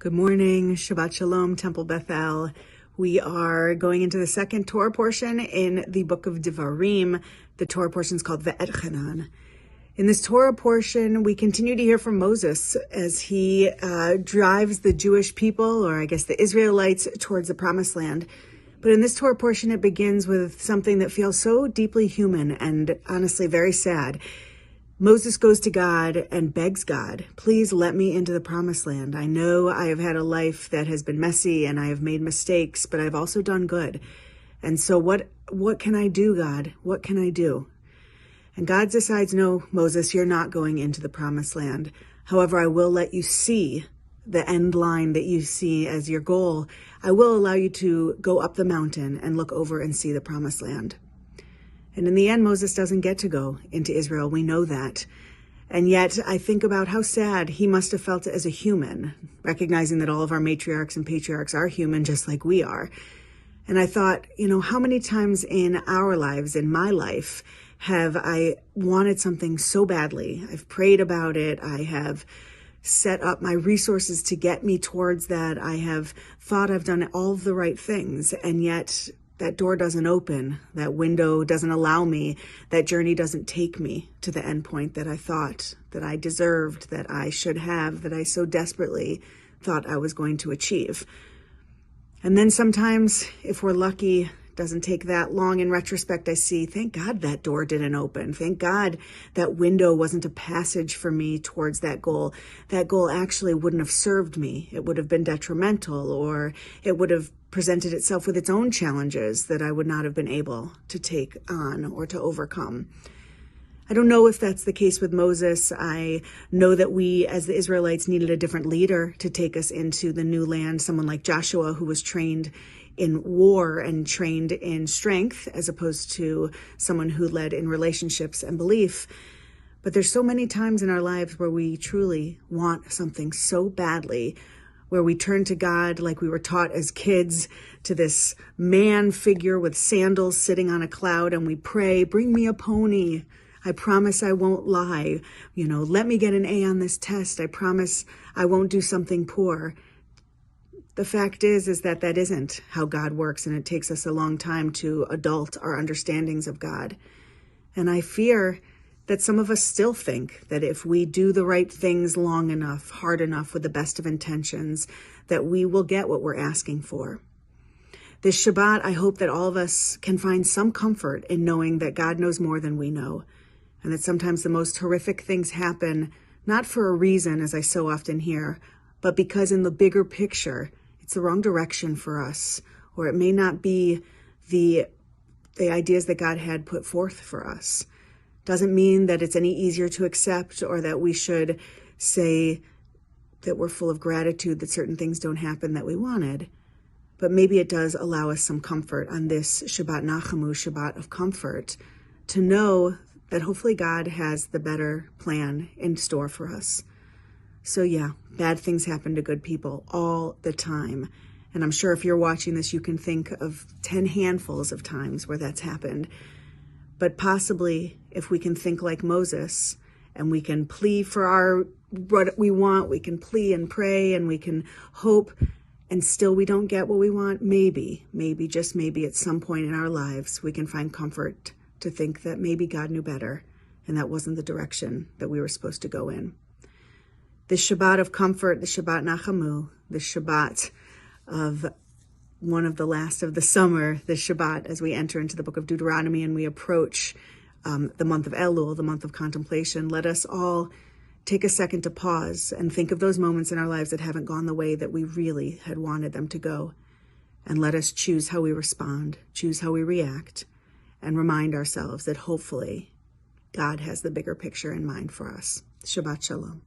Good morning, Shabbat Shalom, Temple Beth-El. We are going into the second Torah portion in the book of Devarim. The Torah portion is called Ve'et. In this Torah portion, we continue to hear from Moses as he drives the Jewish people, or I guess the Israelites, towards the Promised Land. But in this Torah portion, it begins with something that feels so deeply human and honestly very sad. Moses goes to God and begs God, please let me into the Promised Land. I know I have had a life that has been messy and I have made mistakes, but I've also done good. And so what can I do, God? What can I do? And God decides, no, Moses, you're not going into the Promised Land. However, I will let you see the end line that you see as your goal. I will allow you to go up the mountain and look over and see the Promised Land. And in the end, Moses doesn't get to go into Israel. We know that. And yet I think about how sad he must have felt as a human, recognizing that all of our matriarchs and patriarchs are human just like we are. And I thought, how many times in our lives, in my life, have I wanted something so badly? I've prayed about it. I have set up my resources to get me towards that. I have thought I've done all of the right things, and yet that door doesn't open, that window doesn't allow me, that journey doesn't take me to the end point that I thought that I deserved, that I should have, that I so desperately thought I was going to achieve. And then sometimes, if we're lucky, it doesn't take that long. In retrospect, I see, thank God that door didn't open. Thank God that window wasn't a passage for me towards that goal. That goal actually wouldn't have served me. It would have been detrimental, or it would have presented itself with its own challenges that I would not have been able to take on or to overcome. I don't know if that's the case with Moses. I know that we, as the Israelites, needed a different leader to take us into the new land, someone like Joshua, who was trained in war and trained in strength, as opposed to someone who led in relationships and belief. But there's so many times in our lives where we truly want something so badly, where we turn to God like we were taught as kids, to this man figure with sandals sitting on a cloud, and we pray, bring me a pony. I promise I won't lie. Let me get an A on this test. I promise I won't do something poor. The fact is that isn't how God works, and it takes us a long time to adult our understandings of God. And I fear that some of us still think that if we do the right things long enough, hard enough, with the best of intentions, that we will get what we're asking for. This Shabbat, I hope that all of us can find some comfort in knowing that God knows more than we know, and that sometimes the most horrific things happen, not for a reason, as I so often hear, but because in the bigger picture, it's the wrong direction for us, or it may not be the ideas that God had put forth for us. Doesn't mean that it's any easier to accept, or that we should say that we're full of gratitude that certain things don't happen that we wanted. But maybe it does allow us some comfort on this Shabbat Nachamu, Shabbat of comfort, to know that hopefully God has the better plan in store for us. So yeah, bad things happen to good people all the time. And I'm sure if you're watching this, you can think of 10 handfuls of times where that's happened. But possibly, if we can think like Moses, and we can plea for what we want, we can plea and pray, and we can hope, and still we don't get what we want, maybe, just maybe at some point in our lives, we can find comfort to think that maybe God knew better, and that wasn't the direction that we were supposed to go in. This Shabbat of comfort, the Shabbat Nachamu, the Shabbat of one of the last of the summer, the Shabbat, as we enter into the book of Deuteronomy and we approach the month of Elul, the month of contemplation, let us all take a second to pause and think of those moments in our lives that haven't gone the way that we really had wanted them to go. And let us choose how we respond, choose how we react, and remind ourselves that hopefully God has the bigger picture in mind for us. Shabbat Shalom.